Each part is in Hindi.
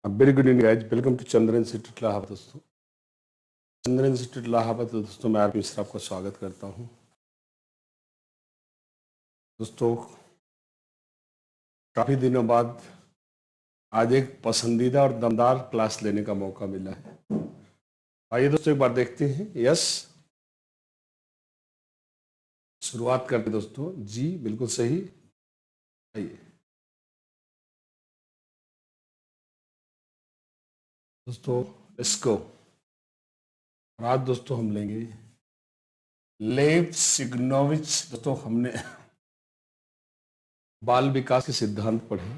Very good evening guys, welcome to Chandran institute Allahabad. दोस्तों, चंद्रन इंस्टीट्यूट इलाहाबाद दोस्तों मैं आरपी मिश्रा आपका स्वागत करता हूं। दोस्तों, काफ़ी दिनों बाद आज एक पसंदीदा और दमदार क्लास लेने का मौका मिला है। आइए दोस्तों एक बार देखते हैं। यस, शुरुआत करते दोस्तों। जी बिल्कुल सही। आइए दोस्तों, लेट्स गो। आज दोस्तों हम लेंगे लेव सिग्नोविच। दोस्तों हमने बाल विकास के सिद्धांत पढ़े।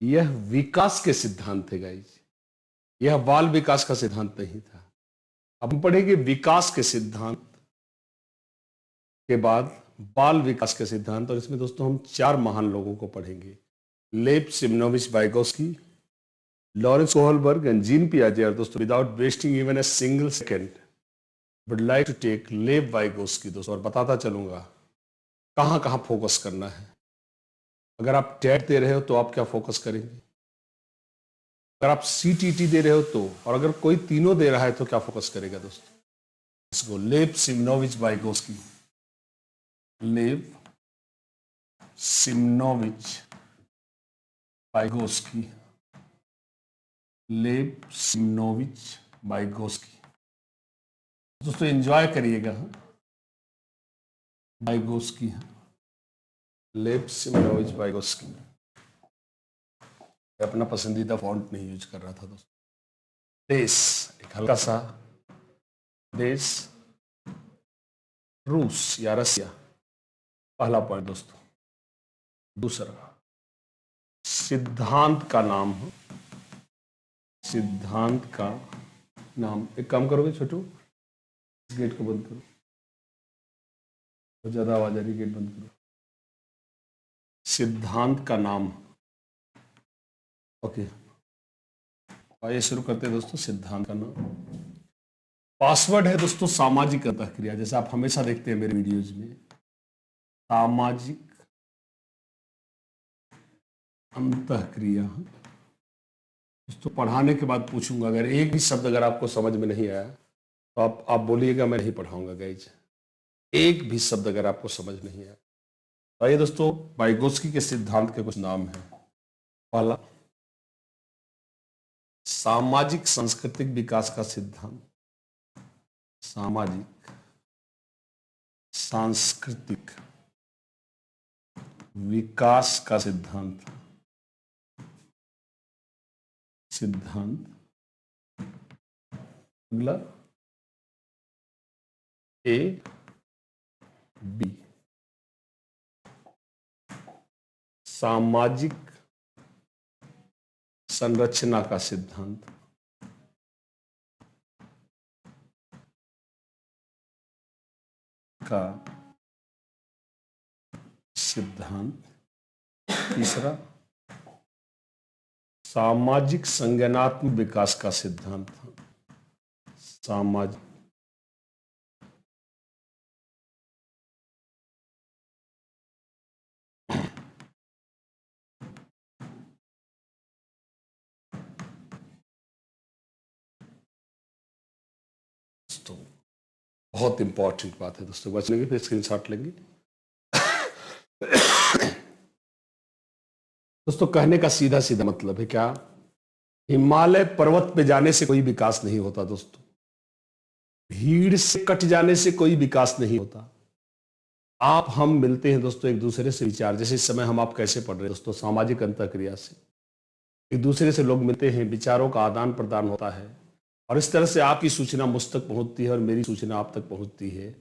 यह विकास के सिद्धांत थे गाइज, यह बाल विकास का सिद्धांत नहीं था। अब हम पढ़ेंगे विकास के सिद्धांत के बाद बाल विकास के सिद्धांत, और इसमें दोस्तों हम 4 महान लोगों को पढ़ेंगे। Lev Semyonovich Vygotsky, Lawrence Kohlberg and Jean पियाजे। दोस्तों, without wasting even a single second would like to take Lev Vygotsky दोस्तों, और बताता चलूंगा कहां कहां फोकस करना है। अगर आप टेट दे रहे हो तो आप क्या फोकस करेंगे, अगर आप सीटीटी दे रहे हो तो, और अगर कोई तीनों दे रहा है तो क्या फोकस करेगा दोस्तों। इसको लेव सिमनोविच वाइगोस्की, लेव सिमनोविच वाइगोस्की, लेव सिमनोविच वाइगोस्की। दोस्तों एंजॉय करिएगा। वाइगोस्की, लेव सिमनोविच वाइगोस्की। अपना पसंदीदा फॉन्ट नहीं यूज कर रहा था दोस्तों। देश, एक हल्का सा देश, रूस या रसिया, पहला पॉइंट दोस्तों। दूसरा, सिद्धांत का नाम है, सिद्धांत का नाम। एक काम करोगे छोटू, इस गेट को बंद करो, बहुत ज्यादा आवाज आ रही, गेट बंद करो। सिद्धांत का नाम। ओके, आइए शुरू करते हैं दोस्तों। सिद्धांत का नाम। पासवर्ड है दोस्तों सामाजिक अंतःक्रिया। जैसे आप हमेशा देखते हैं मेरे वीडियोज में, सामाजिक अंतःक्रिया। दोस्तों पढ़ाने के बाद पूछूंगा, अगर एक भी शब्द अगर आपको समझ में नहीं आया तो आप बोलिएगा, मैं नहीं पढ़ाऊंगा गाइज। एक भी शब्द अगर आपको समझ नहीं आया तो। आइए दोस्तों, वाइगोस्की के सिद्धांत के कुछ नाम हैं। पहला, सामाजिक सांस्कृतिक विकास का सिद्धांत। सामाजिक सांस्कृतिक विकास का सिद्धांत। अगला, ए बी, सामाजिक संरचना का सिद्धांत। तीसरा, सामाजिक संज्ञानात्मक विकास का सिद्धांत। सामाजिक दोस्तों बहुत इंपॉर्टेंट बात है दोस्तों, बच लेंगे फिर स्क्रीनशॉट लेंगे। दोस्तों कहने का सीधा सीधा मतलब है क्या, हिमालय पर्वत पे जाने से कोई विकास नहीं होता दोस्तों, भीड़ से कट जाने से कोई विकास नहीं होता। आप हम मिलते हैं दोस्तों एक दूसरे से विचार, जैसे इस समय हम आप कैसे पढ़ रहे हैं दोस्तों, सामाजिक अंतःक्रिया से एक दूसरे से लोग मिलते हैं, विचारों का आदान प्रदान होता है, और इस तरह से आपकी सूचना मुझ तक पहुंचती है और मेरी सूचना आप तक पहुंचती है।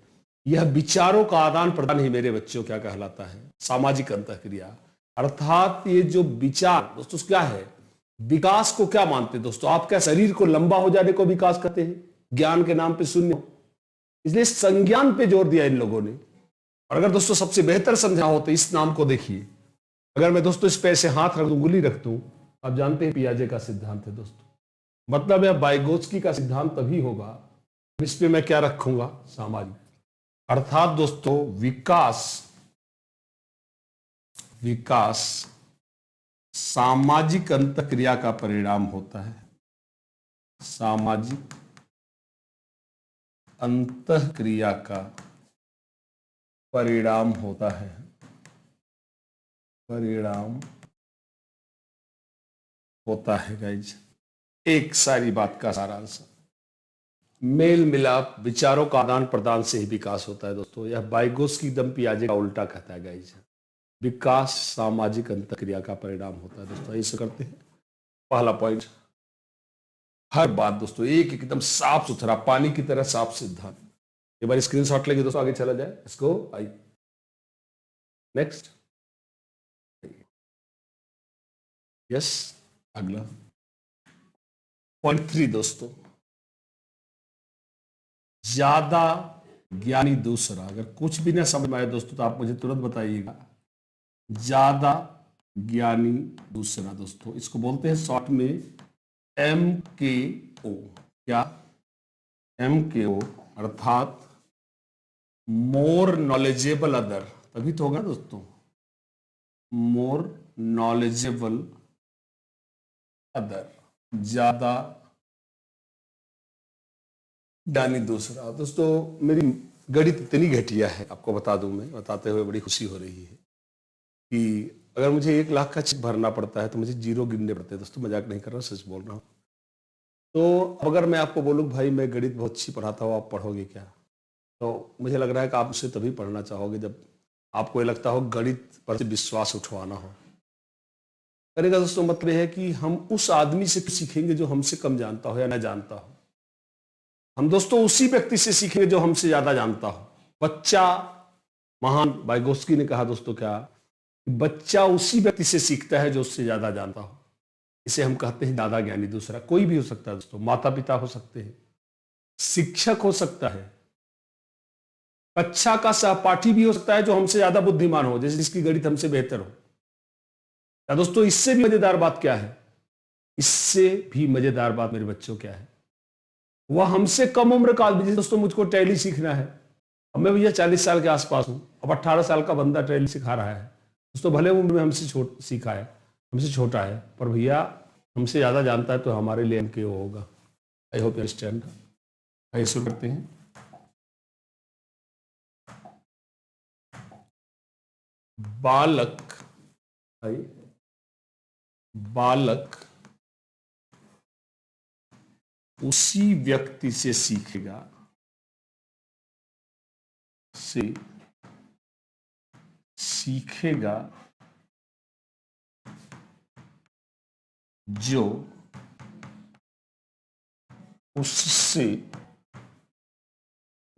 यह विचारों का आदान प्रदान ही मेरे बच्चों क्या कहलाता है, सामाजिक अंतःक्रिया। अर्थात ये जो विचार दोस्तों क्या है, विकास को क्या मानते हैं दोस्तों, आप क्या शरीर को लंबा हो जाने को विकास कहते हैं, ज्ञान के नाम पे शून्य। इसलिए संज्ञान पे जोर दिया इन लोगों ने। और अगर दोस्तों सबसे बेहतर समझा हो तो इस नाम को देखिए, अगर मैं दोस्तों इस पे ऐसे हाथ रख दूं, उंगली रख दूं, आप जानते हैं पियाजे का सिद्धांत है दोस्तों, मतलब यह वाइगोस्की का सिद्धांत तभी होगा इस पे मैं क्या रखूंगा, सामाजिक। अर्थात दोस्तों विकास सामाजिक अंतःक्रिया का परिणाम होता है। सामाजिक अंतःक्रिया का परिणाम होता है। परिणाम होता है गाइज। एक सारी बात का सारांश, मेल मिलाप, विचारों का आदान प्रदान से ही विकास होता है दोस्तों। यह वाइगोत्स्की दम पियाजे का उल्टा कहता है गाइज। विकास सामाजिक अंतःक्रिया का परिणाम होता है दोस्तों। ऐसे करते हैं। पहला पॉइंट, हर बात दोस्तों एक एकदम साफ सुथरा पानी की तरह साफ सिद्धांत। एक बार स्क्रीनशॉट लेंगे दोस्तों, आगे चला जाए। इसको आई नेक्स्ट, यस अगला पॉइंट 3 दोस्तों, ज्यादा ज्ञानी दूसरा। अगर कुछ भी ना समझ में आए दोस्तों तो आप मुझे तुरंत बताइएगा। ज्यादा ज्ञानी दूसरा दोस्तों, इसको बोलते हैं शॉर्ट में MKO। क्या? MKO अर्थात मोर नॉलेजेबल अदर। तभी तो होगा दोस्तों, मोर नॉलेजेबल अदर, ज्यादा ज्ञानी दूसरा। दोस्तों मेरी गणित इतनी घटिया है, आपको बता दूं, मैं बताते हुए बड़ी खुशी हो रही है कि अगर मुझे 1 लाख का चेक भरना पड़ता है तो मुझे 0 गिनने पड़ते हैं दोस्तों। मजाक नहीं कर रहा हूं, सच बोल रहा हूं। तो अगर मैं आपको बोलूं भाई मैं गणित बहुत अच्छी पढ़ाता हूं, आप पढ़ोगे क्या? तो मुझे लग रहा है कि आप उसे तभी पढ़ना चाहोगे जब आपको ये लगता हो गणित पर से विश्वास उठवाना हो। करेगा दोस्तों मतलब यह है कि हम उस आदमी से सीखेंगे जो हमसे कम जानता हो या न जानता हो। हम दोस्तों उसी व्यक्ति से सीखेंगे जो हमसे ज्यादा जानता हो। बच्चा, महान वाइगोत्स्की ने कहा दोस्तों क्या, बच्चा उसी व्यक्ति से सीखता है जो उससे ज्यादा जानता हो। इसे हम कहते हैं ज्यादा ज्ञानी दूसरा। कोई भी हो सकता है दोस्तों, माता पिता हो सकते हैं, शिक्षक हो सकता है, कक्षा का सहपाठी भी हो सकता है जो हमसे ज्यादा बुद्धिमान हो, जैसे जिसकी गणित हमसे बेहतर हो। या दोस्तों इससे भी मजेदार बात क्या है, इससे भी मजेदार बात मेरे बच्चों क्या है, वह हमसे कम उम्र का आदमी। दोस्तों मुझको टैली सीखना है, अब मैं भैया 40 साल के आसपास हूं, अब 18 साल का बंदा टैली सिखा रहा है। दोस्तों भले उम्र में हमसे सीखा है, हमसे छोटा है, पर भैया हमसे ज्यादा जानता है तो हमारे लिए MKO होगा। I hope you understand. आइए शुरू करते हैं। बालक, बालक उसी व्यक्ति से सीखेगा जो उससे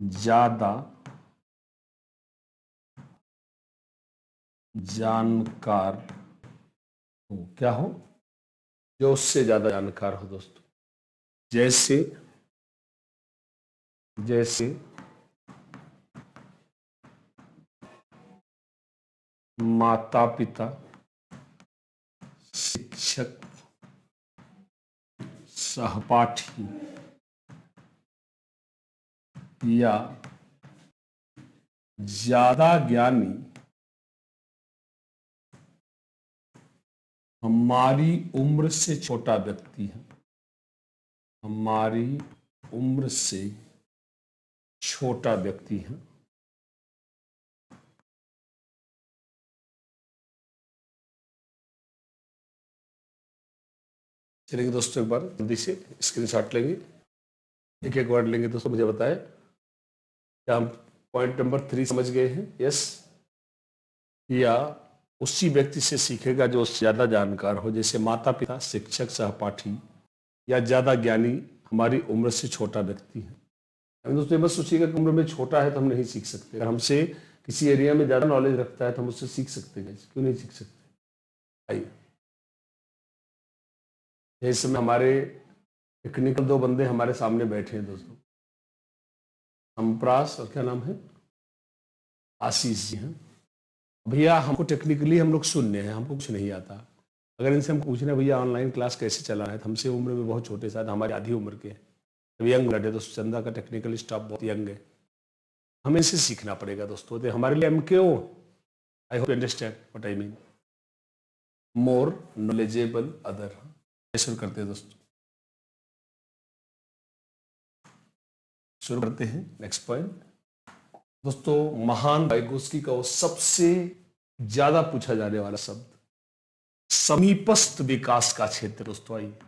ज्यादा जानकार हो। क्या हो? जो उससे ज्यादा जानकार हो दोस्तों। जैसे जैसे माता पिता, शिक्षक, सहपाठी या ज्यादा ज्ञानी हमारी उम्र से छोटा व्यक्ति है। हमारी उम्र से छोटा व्यक्ति है। चलिए दोस्तों एक बार जल्दी से स्क्रीनशॉट लेंगे, एक एक वर्ड लेंगे दोस्तों, मुझे बताएं क्या हम पॉइंट नंबर 3 समझ गए हैं? यस। या उसी व्यक्ति से सीखेगा जो उससे ज्यादा जानकार हो, जैसे माता पिता, शिक्षक, सहपाठी या ज्यादा ज्ञानी हमारी उम्र से छोटा व्यक्ति है। दोस्तों बस सोचिएगा कि उम्र में छोटा है तो हम नहीं सीख सकते। अगर हमसे किसी एरिया में ज्यादा नॉलेज रखता है तो हम उससे सीख सकते हैं, क्यों नहीं सीख सकते? आइए, जैसे में हमारे टेक्निकल 2 बंदे हमारे सामने बैठे हैं दोस्तों, संप्रास और क्या नाम है, आशीष जी हैं। भैया हमको टेक्निकली हम लोग शून्य हैं, हमको कुछ नहीं आता। अगर इनसे हम पूछ रहे हैं भैया ऑनलाइन क्लास कैसे चला है, तो हमसे उम्र में बहुत छोटे, शायद हमारी आधी उम्र के, अब यंग ब्लड है दोस्तों। चंदा का टेक्निकल स्टाफ बहुत यंग है, हमें इनसे सीखना पड़ेगा दोस्तों। तो हमारे लिए MKO, I hope understand what I mean. More knowledgeable other. शुरू करते हैं दोस्तों, शुरू करते हैं नेक्स्ट पॉइंट। दोस्तों महान वाइगोत्स्की का वो सबसे ज्यादा पूछा जाने वाला शब्द समीपस्थ विकास का क्षेत्र। दोस्तों आइए,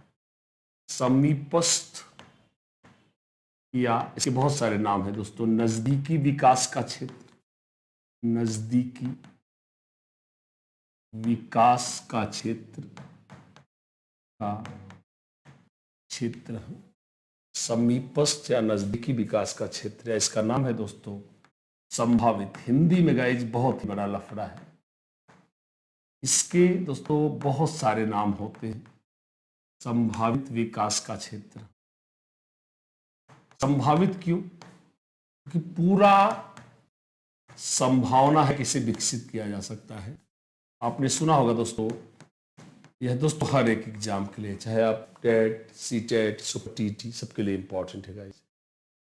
समीपस्थ या इसके बहुत सारे नाम हैं दोस्तों। नजदीकी विकास का क्षेत्र, नजदीकी विकास का क्षेत्र का क्षेत्र समीपस्थ या नजदीकी विकास का क्षेत्र, या इसका नाम है दोस्तों संभावित। हिंदी में गाइज बहुत ही बड़ा लफड़ा है, इसके दोस्तों बहुत सारे नाम होते हैं। संभावित विकास का क्षेत्र, संभावित क्यों? क्योंकि पूरा संभावना है कि इसे विकसित किया जा सकता है। आपने सुना होगा दोस्तों, यह दोस्तों हर एक एग्जाम के लिए, चाहे आप TET, C TET, super TT, सबके लिए इंपॉर्टेंट है गाइस।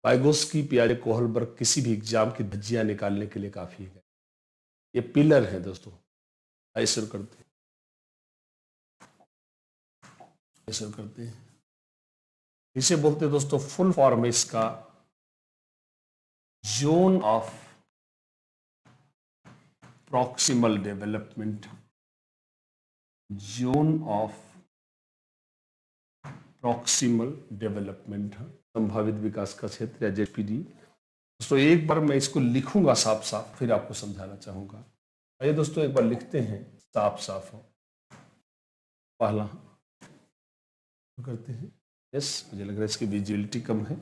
वाइगोत्स्की, पियाजे, कोहलबर्ग किसी भी एग्जाम की धज्जियां निकालने के लिए काफी है। ये पिलर है दोस्तों। आइए शुरू करते हैं, शुरू करते हैं। इसे बोलते हैं दोस्तों, फुल फॉर्म है इसका zone of proximal development, zone of proximal development, संभावित विकास का क्षेत्र या जेपीडी। दोस्तों एक बार मैं इसको लिखूंगा साफ साफ, फिर आपको समझाना चाहूंगा। आइए दोस्तों एक बार लिखते हैं साफ साफ। पहला करते हैं, यस मुझे लग रहा है इसकी विजिबिलिटी कम है।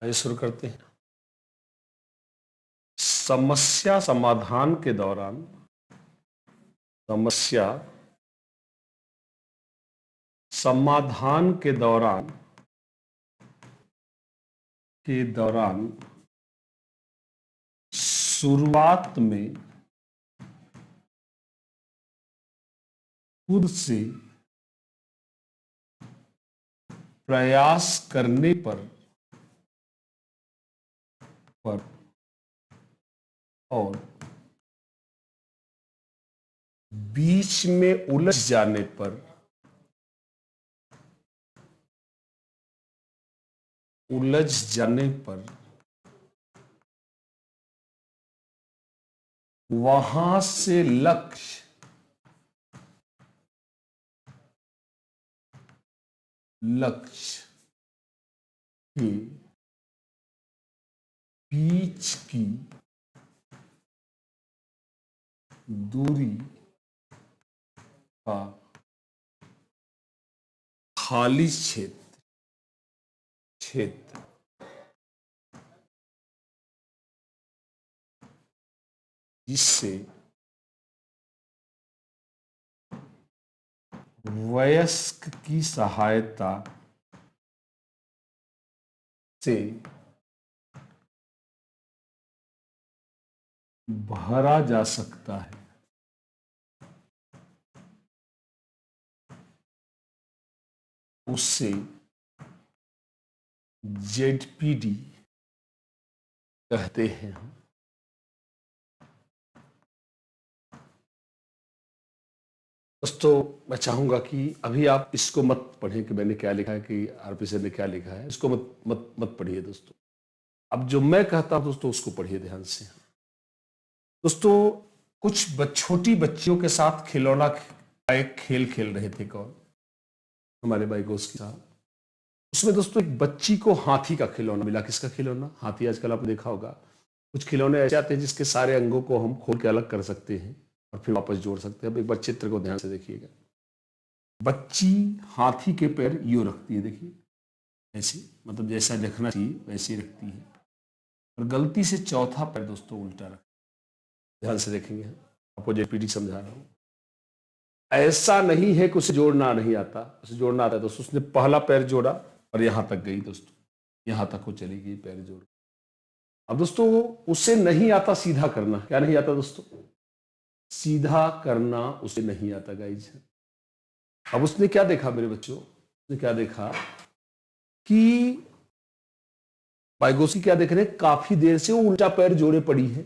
आइए शुरू करते हैं। समस्या समाधान के दौरान, समस्या समाधान के दौरान शुरुआत में खुद से प्रयास करने पर और बीच में उलझ जाने पर, वहां से लक्ष्य के बीच की दूरी का खाली क्षेत्र जिससे वयस्क की सहायता से भरा जा सकता है, उससे जेडपीडी कहते हैं। दोस्तों मैं चाहूंगा कि अभी आप इसको मत पढ़ें कि मैंने क्या लिखा है, कि आरपी सर ने क्या लिखा है। इसको मत पढ़िए दोस्तों। अब जो मैं कहता हूं दोस्तों उसको पढ़िए ध्यान से। दोस्तों कुछ छोटी बच्चियों के साथ खिलौना का एक खेल खेल रहे थे। कौन? हमारे वाइगोत्स्की साहब। उसमें दोस्तों एक बच्ची को हाथी का खिलौना मिला। किसका खिलौना? हाथी। आजकल आपने देखा होगा कुछ खिलौने ऐसे आते हैं जिसके सारे अंगों को हम खोल के अलग कर सकते हैं और फिर वापस जोड़ सकते हैं। अब एक बार चित्र को ध्यान से देखिएगा। बच्ची हाथी के पैर यूं रखती है, देखिए ऐसे, मतलब जैसा देखना चाहिए वैसे ही रखती है, और गलती से चौथा पैर दोस्तों उल्टा रख। ध्यान से देखेंगे, आपको जेपीडी समझा रहा हूं। ऐसा नहीं है कि उसे जोड़ना नहीं आता, उसे जोड़ना आता है दोस्तों। उसने पहला पैर जोड़ा और यहां तक गई दोस्तों, यहां तक वो चली गई पैर जोड़। अब दोस्तों उसे नहीं आता सीधा करना। क्या नहीं आता दोस्तों? सीधा करना उसे नहीं आता गाइज। अब उसने क्या देखा मेरे बच्चों? उसने क्या देखा कि वाइगोस्की क्या देख रहे हैं, काफी देर से वो उल्टा पैर जोड़े पड़ी है,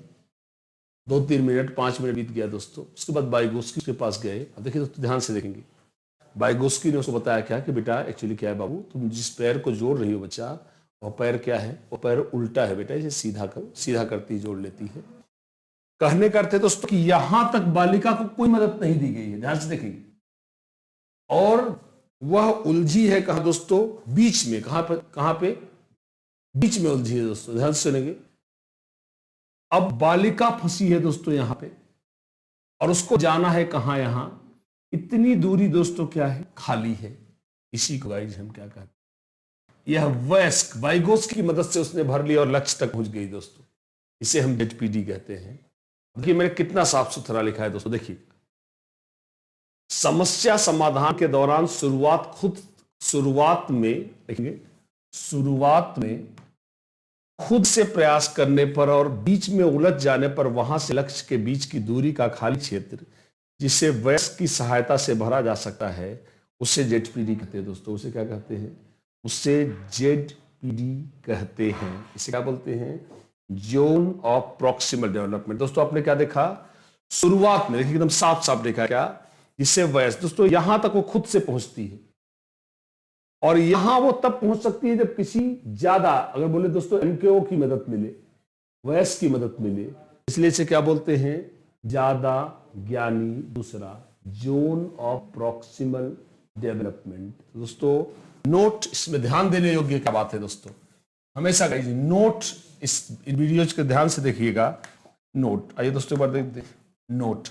2-3 मिनट 5 मिनट बीत गया दोस्तों। उसके बाद वाइगोस्की के पास गए। अब देखिए दोस्तों, ध्यान से देखेंगे, वाइगोस्की ने उसको बताया क्या कि बेटा एक्चुअली क्या है बाबू, तुम जिस पैर को जोड़ रही हो बच्चा, वो पैर क्या है, वो पैर उल्टा है बेटा, इसे सीधा करो, सीधा करती जोड़ लेती है। कहने का अर्थ है दोस्तों कि यहां तक बालिका को कोई मदद नहीं दी गई है, ध्यान से देखेंगे। और वह उलझी है कहां दोस्तों, बीच में। कहां पे बीच में उलझी है दोस्तों, ध्यान से सुनेंगे। अब बालिका फंसी है दोस्तों यहां पे, और उसको जाना है कहां, यहां इतनी दूरी दोस्तों क्या है, खाली है। इसी को गाइस हम क्या कहते हैं, यह वयस्क वाइगोस्की की मदद से उसने भर लिया और लक्ष्य तक पहुंच गई दोस्तों। इसे हम ZPD कहते हैं। देखिए मैंने कितना साफ सुथरा लिखा है दोस्तों, देखिए समस्या समाधान के दौरान शुरुआत में देखेंगे, शुरुआत में खुद से प्रयास करने पर और बीच में उलझ जाने पर वहां से लक्ष्य के बीच की दूरी का खाली क्षेत्र जिसे वयस्क की सहायता से भरा जा सकता है, उसे ZPD कहते हैं दोस्तों। उसे क्या कहते हैं, उसे ZPD कहते हैं। इसे क्या बोलते हैं, जोन ऑफ प्रॉक्सिमल डेवलपमेंट। दोस्तों आपने क्या देखा, शुरुआत में देखिए एकदम साफ साफ देखा क्या, जिससे वयस्क दोस्तों यहां तक वो खुद से पहुंचती है, और यहां वो तब पहुंच सकती है जब किसी ज्यादा, अगर बोले दोस्तों MKO की मदद मिले, वयस्क की मदद मिले, इसलिए इसे क्या बोलते हैं, ज्यादा ज्ञानी दूसरा, जोन ऑफ प्रॉक्सिमल डेवलपमेंट। दोस्तों नोट, इसमें ध्यान देने योग्य क्या बात है दोस्तों, हमेशा कहिए नोट, इस वीडियोज के ध्यान से देखिएगा। नोट, आइए दोस्तों एक बार देखते हैं नोट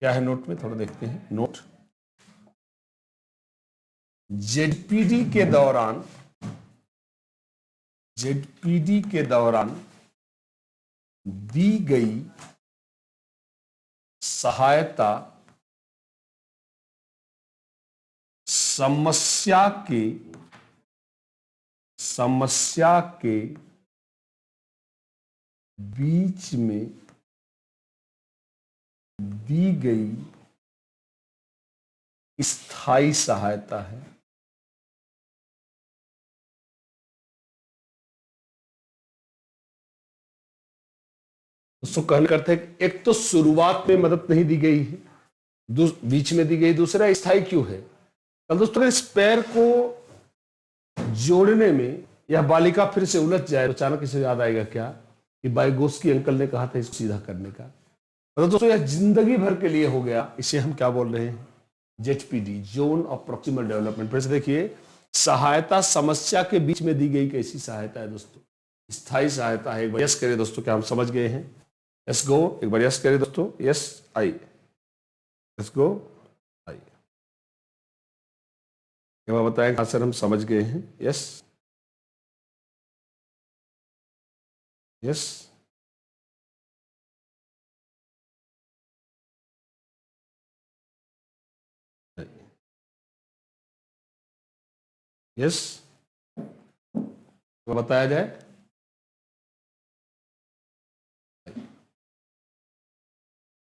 क्या है, नोट में थोड़ा देखते हैं। नोट ZPD के दौरान, ZPD के दौरान दी गई सहायता समस्या के बीच में दी गई स्थायी सहायता है। दोस्तों कहने करते हैं, एक तो शुरुआत में मदद नहीं दी गई है, बीच में दी गई, दूसरा स्थायी क्यों है। अब दोस्तों इस पैर को जोड़ने में यह बालिका फिर से उलझ जाए तो अचानक इसे याद आएगा क्या कि वाइगोस्की अंकल ने कहा था इसको सीधा करने का। मतलब दोस्तों यह जिंदगी भर के लिए हो गया। इसे हम क्या बोल रहे हैं, ZPD, zone of proximal development. फिर से देखिए, सहायता समस्या के बीच में दी गई कैसी सहायता है दोस्तों, स्थायी सहायता है। एक बार यस करिए दोस्तों, क्या हम समझ गए हैं, यस गो, एक बार यस करिए दोस्तों, यस आई, यस गो आई, एक बार बताएं हाँ सर हम समझ गए हैं, यस यस यस, बताया जाए,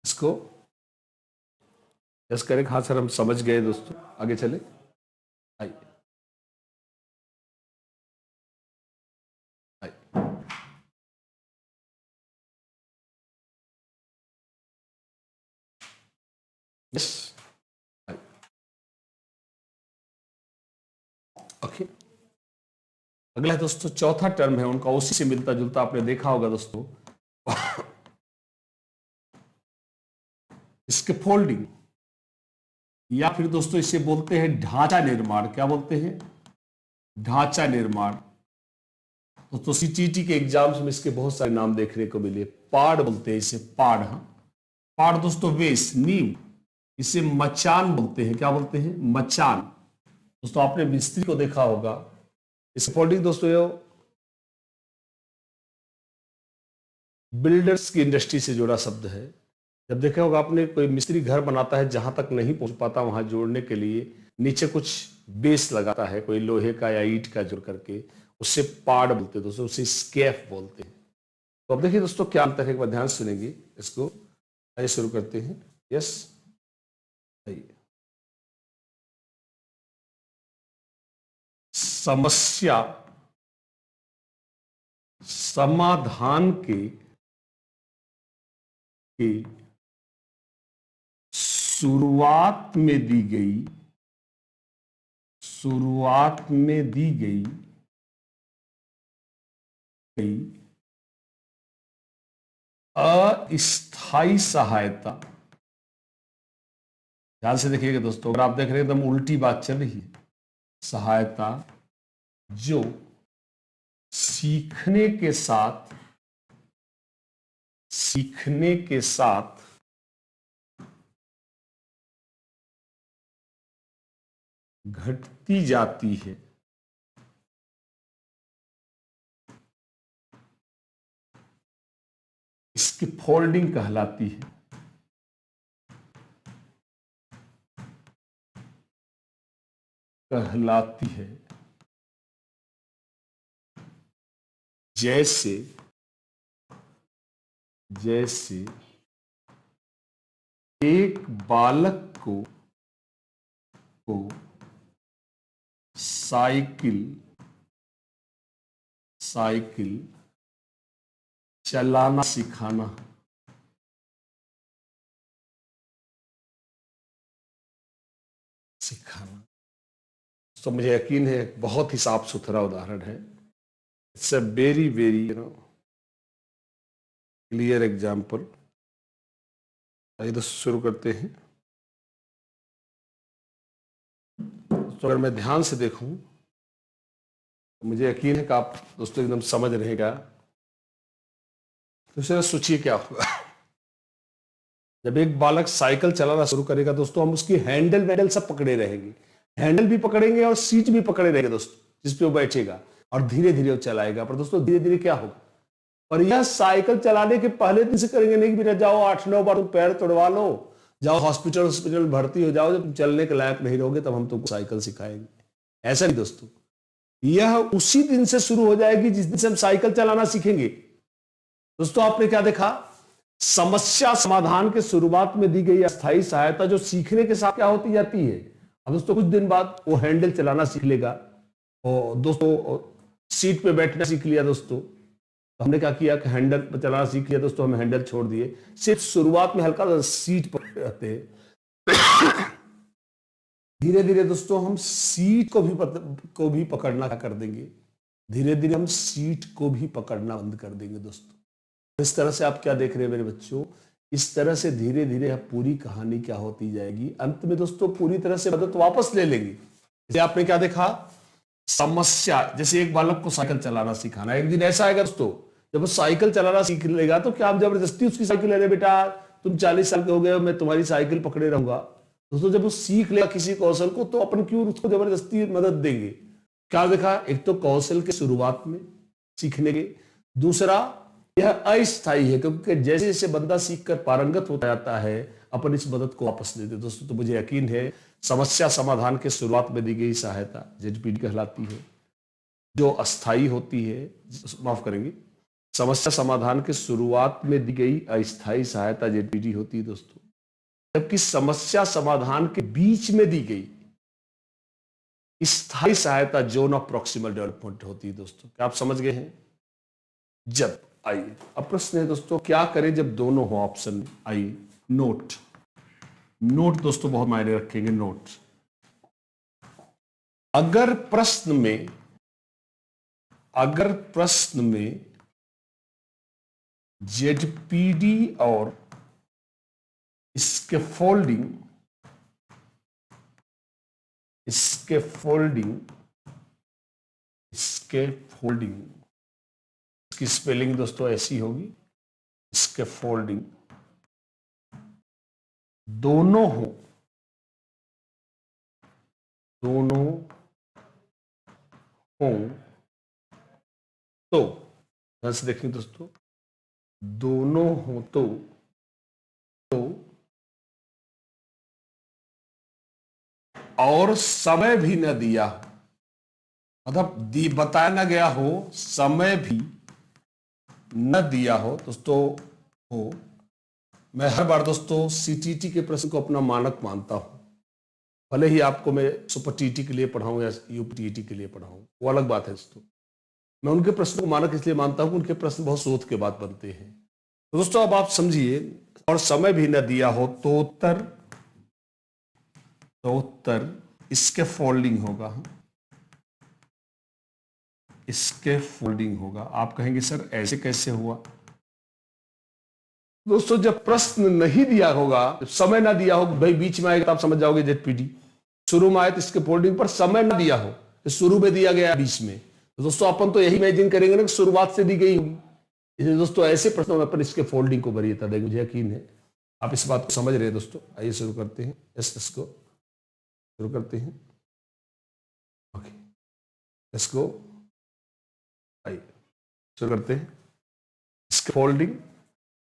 इसको यस करें, हाँ सर हम समझ गए दोस्तों, आगे चले, आइए यस, ओके। अगला है दोस्तों, चौथा टर्म है उनका, उसी से मिलता जुलता, आपने देखा होगा दोस्तों, स्कैफोल्डिंग, या फिर दोस्तों इसे बोलते हैं ढांचा निर्माण। क्या बोलते हैं, ढांचा निर्माण। दोस्तों CTT के एग्जाम्स में इसके बहुत सारे नाम देखने को मिले। पाड़ बोलते हैं इसे, पाड़, पाड़ दोस्तों बेस, नींव। इसे मचान बोलते हैं, क्या बोलते हैं, मचान। दोस्तों आपने मिस्त्री को देखा होगा, स्कैफोल्डिंग दोस्तों बिल्डर्स की इंडस्ट्री से जुड़ा शब्द है। जब देखा होगा आपने, कोई मिस्त्री घर बनाता है, जहां तक नहीं पहुंच पाता वहां जोड़ने के लिए नीचे कुछ बेस लगाता है, कोई लोहे का या ईंट का जोड़ करके, उससे पाड़ बोलते हैं दोस्तों, उसे स्कैफ बोलते हैं। तो अब देखिए दोस्तों क्या अंतर है, एक बार ध्यान सुनेंगे इसको। आइए शुरू करते हैं, यस आइए। समस्या समाधान के शुरुआत में दी गई अस्थाई सहायता। ध्यान से देखिएगा दोस्तों, अगर आप देख रहे हैं एकदम उल्टी बात चल रही है। सहायता जो सीखने के साथ घटती जाती है। इसकी फोल्डिंग कहलाती है। जैसे एक बालक को साइकिल चलाना सिखाना। तो मुझे यकीन है बहुत ही साफ सुथरा उदाहरण है। It's a very very clear example. आइए दोस्तों शुरू करते हैं। तो अगर मैं ध्यान से देखूं तो मुझे यकीन है कि आप दोस्तों एकदम समझ रहेगा। तो जरा सोचिए क्या होगा जब एक बालक साइकिल चलाना शुरू करेगा दोस्तों। हम उसकी हैंडल सब पकड़े रहेंगे, हैंडल भी पकड़ेंगे और सीट भी पकड़े रहेंगे दोस्तों, जिसपे वो बैठेगा और धीरे धीरे वो चलाएगा। पर दोस्तों धीरे धीरे क्या होगा, और यह साइकिल चलाने के पहले दिन से करेंगे नहीं कि बेटा जाओ 8-9 बार तुम पैर तोड़वा लो, जाओ हॉस्पिटल भर्ती हो जाओ, जब तुम चलने के लायक नहीं रहोगे तब हम तुमको साइकिल सिखाएंगे। ऐसा नहीं दोस्तों, यह उसी दिन से शुरू हो जाएगी जिस दिन से हम साइकिल चलाना सीखेंगे। दोस्तों आपने क्या देखा, समस्या समाधान के शुरुआत में दी गई अस्थायी सहायता जो सीखने के साथ क्या होती जाती है। अब दोस्तों कुछ दिन बाद वो हैंडल चलाना सीख लेगा और दोस्तों सीट पे बैठना सीख लिया दोस्तों। तो हमने क्या किया कि हैंडल पर चलाना सीख लिया दोस्तों, हम हैंडल छोड़ दिए। सिर्फ शुरुआत में हल्का सीट पर रहते हैं। धीरे धीरे दोस्तों हम सीट को भी पकड़ना कर देंगे। धीरे धीरे हम सीट को भी पकड़ना बंद कर देंगे दोस्तों। इस तरह से आप क्या देख रहे हैं मेरे बच्चों, इस तरह से धीरे धीरे पूरी कहानी क्या होती जाएगी, अंत में दोस्तों पूरी तरह से मदद वापस ले लेंगे। जैसे आपने क्या देखा, समस्या जैसे एक बालक को साइकिल चलाना सिखाना। एक दिन ऐसा आएगा दोस्तों जब वो साइकिल चलाना सीख लेगा तो क्या आप जबरदस्ती उसकी साइकिल ले रहे, बेटा तुम 40 साल के हो गए हो, मैं तुम्हारी साइकिल पकड़े रहूंगा। दोस्तों जब वो सीख लेगा किसी कौशल को तो अपन क्यों उसको जबरदस्ती मदद देंगे। क्या देखा, एक तो कौशल के शुरुआत में सीखने के, दूसरा यह अस्थायी है क्योंकि जैसे जैसे बंदा सीखकर पारंगत होता जाता है अपन इस मदद को वापस देते दोस्तों। तो मुझे यकीन है समस्या समाधान के शुरुआत में दी गई सहायता जेडपीडी कहलाती है, जो अस्थायी होती है। माफ करेंगे, समस्या समाधान के शुरुआत में दी गई अस्थायी सहायता जेडपीडी होती है दोस्तों। जबकि समस्या समाधान के बीच में दी गई स्थायी सहायता जोन ऑफ प्रॉक्सिमल डेवलपमेंट होती है दोस्तों। क्या आप समझ गए हैं। जब आइए अब प्रश्न है दोस्तों, क्या करें जब दोनों हो ऑप्शन में। आइए नोट दोस्तों बहुत मायने रखेंगे। नोट, अगर प्रश्न में जेडपीडी और स्कैफोल्डिंग की स्पेलिंग दोस्तों ऐसी होगी, स्कैफोल्डिंग, दोनों हो तो ध्यान से देखें दोस्तों, दोनों हो तो और समय भी न दिया हो, मतलब बताया न गया हो, समय भी न दिया हो दोस्तों हो। मैं हर बार दोस्तों सीटीटी के प्रश्न को अपना मानक मानता हूं, भले ही आपको मैं सुपर टीटी के लिए पढ़ाऊं या यूपीटीटी के लिए पढ़ाऊं, वो अलग बात है दोस्तों। मैं उनके प्रश्न को मानक इसलिए मानता हूं कि उनके प्रश्न बहुत सोच के बाद बनते हैं। तो दोस्तों अब आप समझिए, और समय भी न दिया हो तो उत्तर इसके फोल्डिंग होगा, इसके फोल्डिंग होगा। आप कहेंगे सर ऐसे कैसे हुआ? दोस्तों जब प्रश्न नहीं दिया होगा, जब समय ना दिया हो, भाई बीच में आएगा तो आप समझ जाओगे जेडपीटी, शुरू में आए तो इसके फोल्डिंग पर समय ना दिया हो, तो शुरू में दिया गया बीच में, तो दोस्तों अपन तो यही इमेजिन करेंगे ना कि शुरुआत से दी गई होगी। इसलिए दोस्तों ऐसे प्रश्नों में अपन इसके फोल्डिंग को वरीयता देंगे, मुझे यकीन है आप इस बात को समझ रहे हैं। दोस्तों आइए शुरू करते हैं, इसको शुरू करते हैं। ओके लेट्स गो, आइए शुरू करते हैं। इसके फोल्डिंग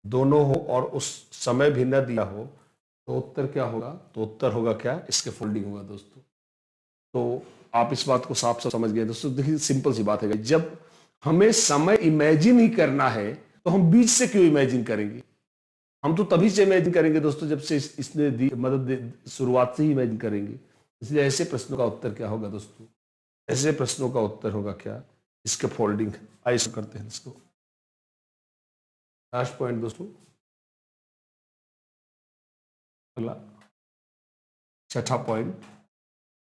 दोनों हो और उस समय भी न दिया हो तो उत्तर क्या होगा? तो उत्तर होगा क्या? इसके फोल्डिंग होगा दोस्तों। तो आप इस बात को साफ साफ समझ गए दोस्तों। देखिए सिंपल सी बात है, जब हमें समय इमेजिन ही करना है तो हम बीच से क्यों इमेजिन करेंगे? हम तो तभी से इमेजिन करेंगे दोस्तों जब से इसने मदद शुरुआत से ही इमेजिन करेंगे। इसलिए ऐसे प्रश्नों का उत्तर क्या होगा दोस्तों? ऐसे प्रश्नों का उत्तर होगा क्या? इसके फोल्डिंग। आइए शुरू करते हैं इसको। लास्ट पॉइंट दोस्तों, अगला छठा पॉइंट,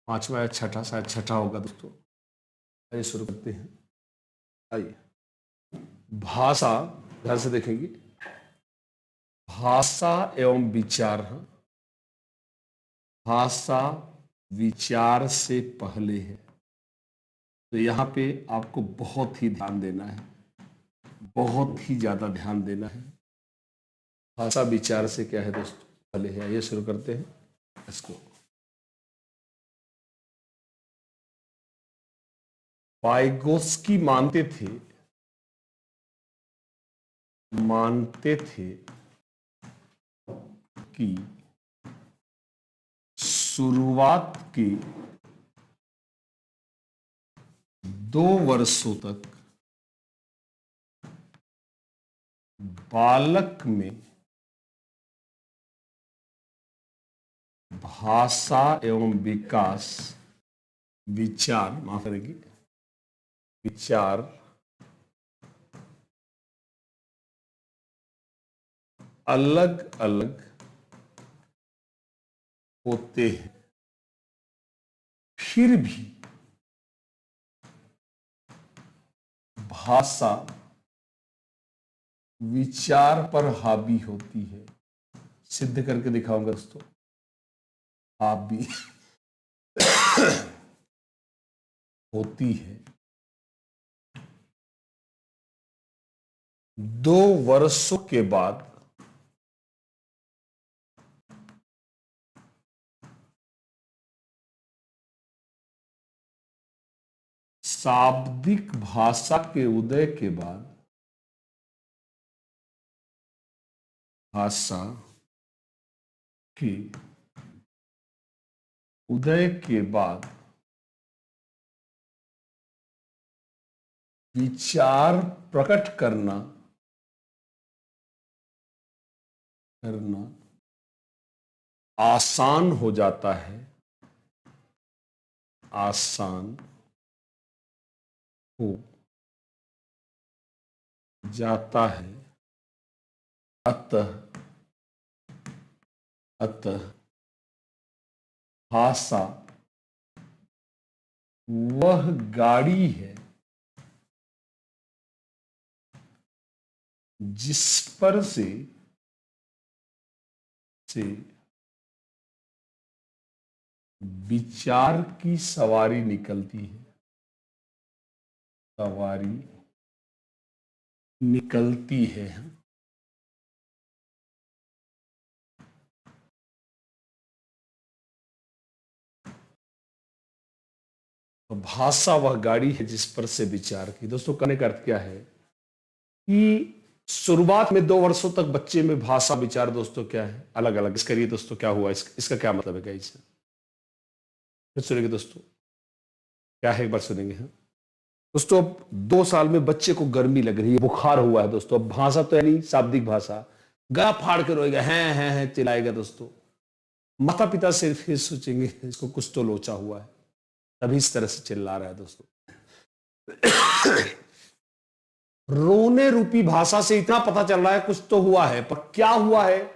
पांचवा या छठा, शायद छठा होगा दोस्तों। आइए शुरू करते हैं। आइए, भाषा, ध्यान से देखेंगे, भाषा एवं विचार, भाषा विचार से पहले है। तो यहां पे आपको बहुत ही ध्यान देना है, बहुत ही ज्यादा ध्यान देना है। भाषा विचार से क्या है दोस्तों? पहले है। आइए शुरू करते हैं इसको। वाइगोत्स्की मानते थे कि शुरुआत के 2 वर्षों तक बालक में भाषा एवं विकास, विचार, माफ करेंगे, विचार अलग अलग होते हैं, फिर भी भाषा विचार पर हावी होती है। सिद्ध करके दिखाऊंगा दोस्तों, हावी होती है। 2 वर्षों के बाद शाब्दिक भाषा के उदय के बाद, भाषा के उदय के बाद विचार प्रकट करना आसान हो जाता है, आसान हो जाता है। अतः भाषा वह गाड़ी है जिस पर से विचार की सवारी निकलती है, सवारी निकलती है। तो भाषा वह गाड़ी है जिस पर से विचार की। दोस्तों कहने का अर्थ क्या है कि शुरुआत में 2 वर्षों तक बच्चे में भाषा विचार दोस्तों क्या है? अलग अलग। इसके लिए दोस्तों क्या हुआ, इसका क्या मतलब है गाइस? फिर सुनेंगे दोस्तों, क्या है एक बार सुनेंगे। हाँ दोस्तों, अब 2 साल में बच्चे को गर्मी लग रही है, बुखार हुआ है दोस्तों। अब भाषा तो यानी शाब्दिक भाषा, गला फाड़ के रोएगा, हैं चिल्लाएगा दोस्तों। माता पिता सिर्फ ये सोचेंगे इसको कुछ तो लोचा हुआ है, तभी इस तरह से चिल्ला रहा है दोस्तों। रोने रूपी भाषा से इतना पता चल रहा है कुछ तो हुआ है, पर क्या हुआ है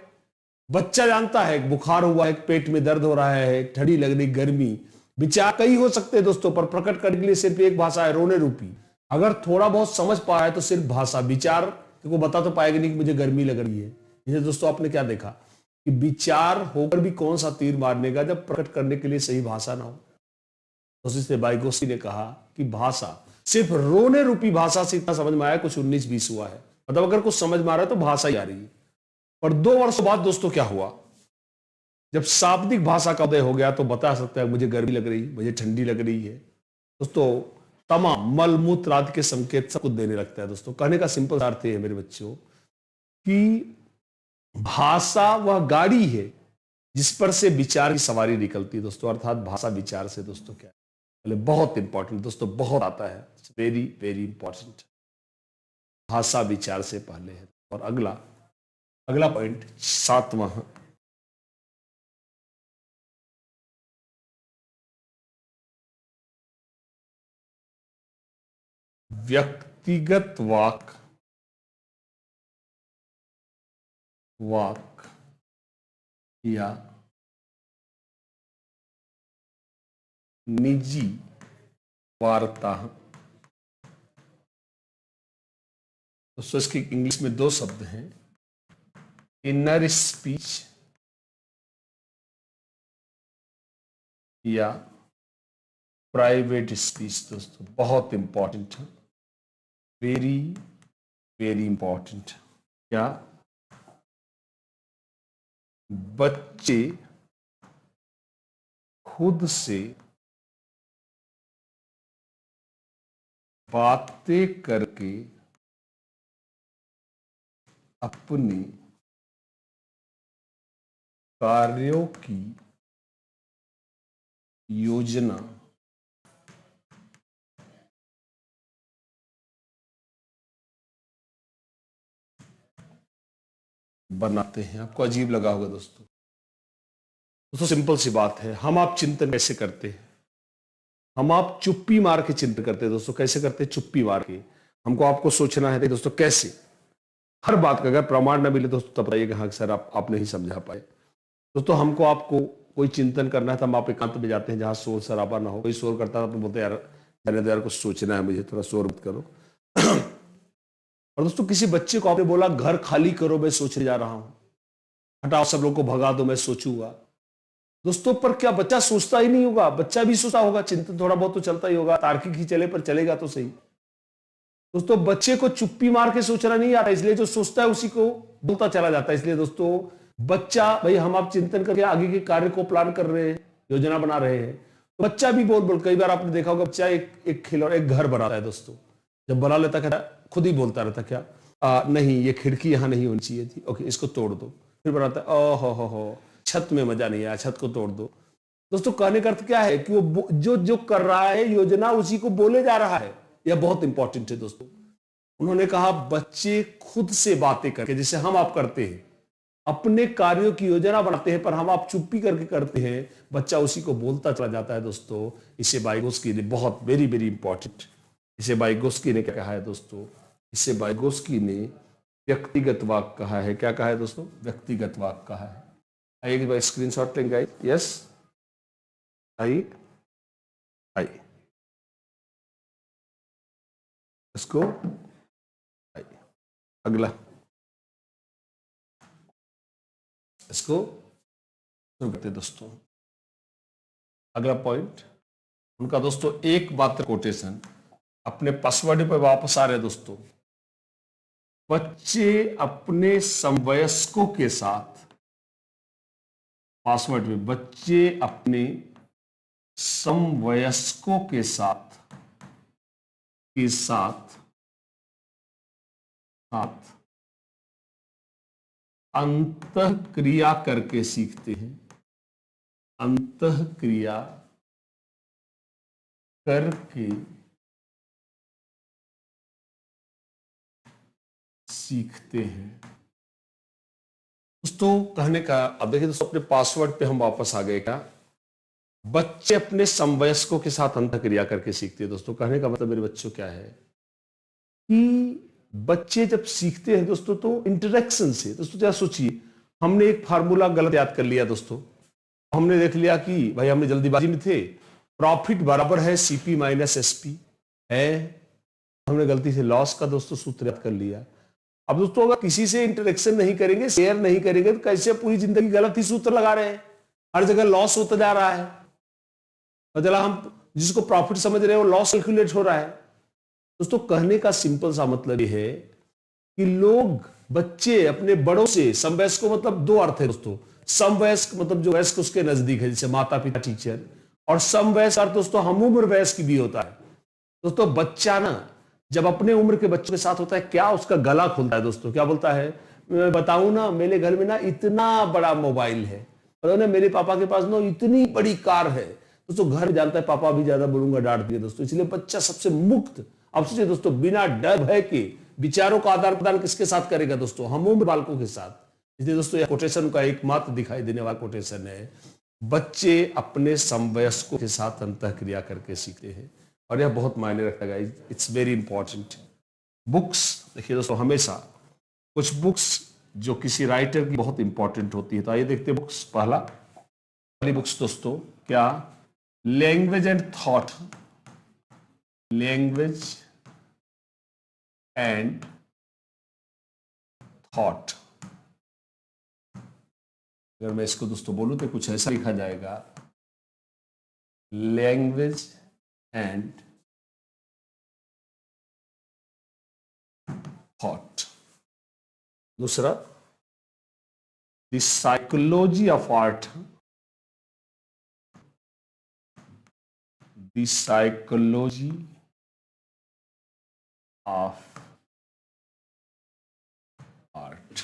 बच्चा जानता है। बुखार हुआ है, पेट में दर्द हो रहा है, ठंडी लग रही, गर्मी, विचार कई हो सकते हैं दोस्तों, पर प्रकट करने के लिए सिर्फ एक भाषा है, रोने रूपी। अगर थोड़ा बहुत समझ पाया है तो सिर्फ भाषा, विचार को बता तो पाएगा नहीं कि मुझे गर्मी लग रही है। ये दोस्तों आपने क्या देखा कि विचार होकर भी कौन सा तीर मारने का जब प्रकट करने के लिए सही भाषा ना हो। तो इसलिए वाइगोत्स्की ने कहा कि भाषा, सिर्फ रोने रूपी भाषा से इतना समझ में आया, कुछ 19-20 हुआ है। मतलब अगर कुछ समझ में आ रहा है तो भाषा ही आ रही है। पर 2 वर्षों बाद दोस्तों क्या हुआ, जब शाब्दिक भाषा का उदय हो गया तो बता सकता है मुझे गर्मी लग रही, मुझे ठंडी लग रही है दोस्तों। तमाम मल मूत्र आदि के संकेत सब कुछ देने लगता है दोस्तों। कहने का सिंपल अर्थ है मेरे बच्चों कि भाषा वह गाड़ी है जिस पर से विचार की सवारी निकलती है दोस्तों, अर्थात भाषा विचार से दोस्तों क्या है, बहुत इंपॉर्टेंट दोस्तों, बहुत आता है, वेरी वेरी इंपॉर्टेंट। भाषा विचार से पहले है। और अगला पॉइंट 7वां, व्यक्तिगत वाक या निजी वार्ता। दोस्तों इसकी इंग्लिश में 2 शब्द हैं, इनर स्पीच या प्राइवेट स्पीच। दोस्तों बहुत इंपॉर्टेंट है, वेरी वेरी इंपॉर्टेंट। क्या बच्चे खुद से बातें करके अपने कार्यों की योजना बनाते हैं। आपको अजीब लगा होगा दोस्तों, सिंपल सी बात है। हम आप चिंतन कैसे करते हैं, हम आप चुप्पी मार के चिंतन करते हैं दोस्तों। कैसे करते हैं? चुप्पी मार के। हमको आपको सोचना है दोस्तों कैसे, हर बात का अगर प्रमाण न मिले दोस्तों तब बताइए कि हाँ सर आप नहीं समझा पाए। दोस्तों हमको आपको कोई चिंतन करना है तो हम आप एकांत में जाते हैं जहां शोर शराबा ना हो। कोई शोर करता है तो बोलते यार यार कुछ सोचना है मुझे, थोड़ा शोर मत करो। और दोस्तों किसी बच्चे को आपने बोला घर खाली करो, मैं सोचने जा रहा हूं, हटाओ सब लोग को भगा दो, मैं सोचूंगा। दोस्तों पर क्या बच्चा सोचता ही नहीं होगा? बच्चा भी सोचता होगा, चिंतन थोड़ा बहुत तो चलता ही होगा, तार्किक ही चले पर चलेगा तो सही। दोस्तों बच्चे को चुप्पी मार के सोचना नहीं आता, इसलिए जो सोचता है उसी को बोलता चला जाता है। इसलिए दोस्तों बच्चा, भाई हम आप चिंतन करके आगे के कार्य को प्लान कर रहे हैं, योजना बना रहे हैं, तो बच्चा भी बोल कई बार आपने देखा होगा बच्चा एक खिलौना, एक घर बनाता है दोस्तों, जब बना लेता क्या खुद ही बोलता रहता क्या नहीं ये खिड़की यहां नहीं होनी चाहिए थी, ओके इसको तोड़ दो। फिर बनाता है ओहो हो छत में मजा नहीं आया, छत को तोड़ दो। दोस्तों कहने का अर्थ क्या है कि वो जो कर रहा है योजना उसी को बोले जा रहा है। यह बहुत इंपॉर्टेंट है दोस्तों। उन्होंने कहा बच्चे खुद से बातें करके, जैसे हम आप करते हैं, अपने कार्यों की योजना बनाते हैं, पर हम आप चुप्पी करके करते हैं, बच्चा उसी को बोलता चला जाता है दोस्तों। इसे वाइगोत्स्की ने बहुत वेरी वेरी इंपॉर्टेंट, इसे वाइगोत्स्की ने क्या कहा है दोस्तों? इसे वाइगोत्स्की ने व्यक्तिगत वाक कहा है। क्या कहा है दोस्तों? व्यक्तिगत वाक कहा है। आइए स्क्रीनशॉट लेंगे। यस आइए आइए इसको आइए अगला इसको शुरू करते दोस्तों। अगला पॉइंट उनका दोस्तों एक मात्र कोटेशन, अपने पासवर्ड पे वापस आ रहे दोस्तों। बच्चे अपने समवयस्कों के साथ, पासवर्ड में बच्चे अपने समवयस्कों के साथ अंतःक्रिया करके सीखते हैं। अंतःक्रिया करके सीखते हैं दोस्तों। कहने का अब देखिए दोस्तों, अपने पासवर्ड पे हम वापस आ गए। क्या बच्चे अपने समवयस्कों के साथ अंतःक्रिया करके सीखते हैं दोस्तों। कहने का मतलब मेरे बच्चों क्या है कि बच्चे जब सीखते हैं दोस्तों तो इंटरेक्शन से, दोस्तों जरा सोचिए, हमने एक फार्मूला गलत याद कर लिया दोस्तों, हमने देख लिया कि भाई हमने जल्दीबाजी में थे, प्रॉफिट बराबर है सीपी माइनस एसपी है, हमने गलती से लॉस का दोस्तों सूत्र याद कर लिया। अब दोस्तों अगर किसी से इंटरेक्शन नहीं करेंगे, शेयर नहीं करेंगे, तो कैसे पूरी जिंदगी गलत ही सूत्र लगा रहे हैं, हर जगह लॉस होता जा रहा है, मतलब हम जिसको प्रॉफिट समझ रहे हैं वो लॉस कैलकुलेट हो रहा है। दोस्तों कहने का सिंपल सा मतलब ये है कि लोग, बच्चे अपने बड़ों से, समवयस्क को मतलब दो अर्थ है दोस्तों, समवयस्क मतलब जो वयस्क उसके नजदीक है, जैसे माता पिता टीचर, और समवयस्क अर्थ दोस्तों हम उम्र वयस्क भी होता है। दोस्तों बच्चा ना जब अपने उम्र के बच्चों के साथ होता है, क्या उसका गला खुलता है दोस्तों, क्या बोलता है, मैं बताऊं ना मेरे घर में ना इतना बड़ा मोबाइल है, और ना मेरे पापा के पास ना इतनी बड़ी कार है। दोस्तों घर जानता है पापा भी ज्यादा बोलूंगा डांट दिए दोस्तों, इसलिए बच्चा सबसे मुक्त, अब सोचिए दोस्तों, बिना डर भय के विचारों का आदान प्रदान किसके साथ करेगा दोस्तों, हम उम्र बालकों के साथ। इसलिए दोस्तों यह कोटेशन का एकमात्र दिखाई देने वाला कोटेशन है, बच्चे अपने समवयस्कों के साथ अंतःक्रिया करके सीखते हैं, और यह बहुत मायने रखता है, इट्स वेरी इंपॉर्टेंट। बुक्स देखिए दोस्तों, हमेशा कुछ बुक्स जो किसी राइटर की बहुत इंपॉर्टेंट होती है, तो आइए देखते हैं बुक्स। पहली बुक्स दोस्तों क्या, language and thought, language and thought. अगर मैं इसको दोस्तों बोलूं तो कुछ ऐसा लिखा जाएगा, लैंग्वेज एंड थॉट। दूसरा, the psychology of art, the psychology of art,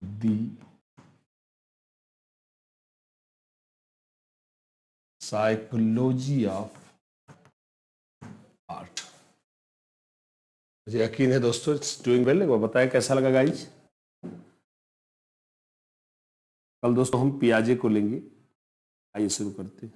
the psychology of art. मुझे यकीन है दोस्तों इट्स डूइंग वेल। वो बताएं कैसा लगा गाइज। कल दोस्तों हम पियाजे को लेंगे, आइए शुरू करते हैं।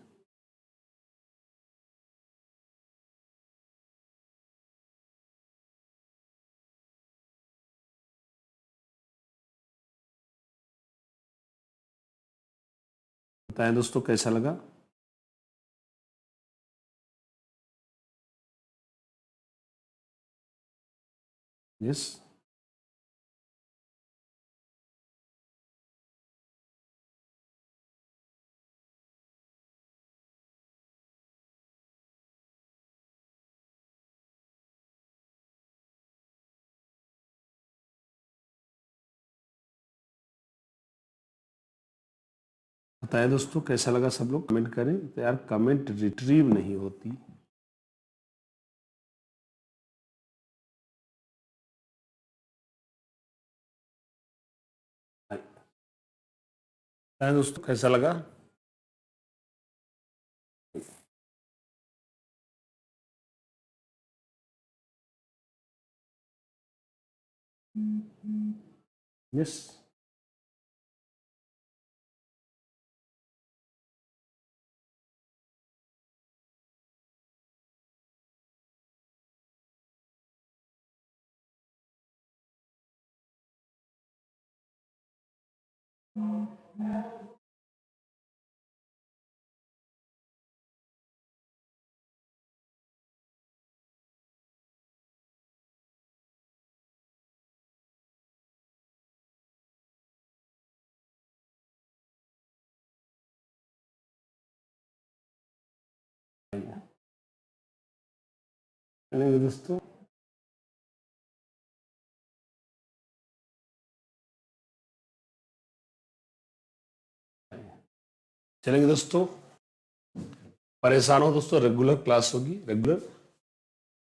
बताएं दोस्तों कैसा लगा। यस, बताएं दोस्तों कैसा लगा, सब लोग कमेंट करें। तो यार कमेंट रिट्रीव नहीं होती। बताएं दोस्तों कैसा लगा। यस, चलेंगे दोस्तों। चलेंगे दोस्तों। परेशान हो दोस्तों, रेगुलर क्लास होगी, रेगुलर।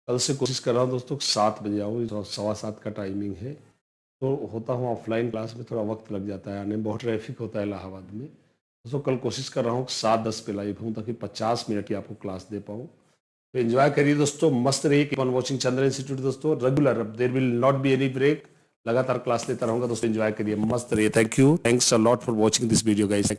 कल से कोशिश कर रहा हूँ दोस्तों 7 बजे आऊँ, 7:15 का टाइमिंग है। तो होता हूँ ऑफलाइन क्लास में, थोड़ा वक्त लग जाता है आने में, बहुत ट्रैफिक होता है इलाहाबाद में। दोस्तों कल कोशिश कर रहा हूँ 7:10 पे लाइव हूँ, ताकि 50 मिनट की आपको क्लास दे पाऊँ। तो एंजॉय करिए दोस्तों, मस्त रहिए। Keep on watching Chandra institute दोस्तों, regular, there will not be any break, लगातार क्लास लेता रहूंगा दोस्तों। एंजॉय करिए, मस्त रहिए। Thank you, thanks a lot for watching this video guys.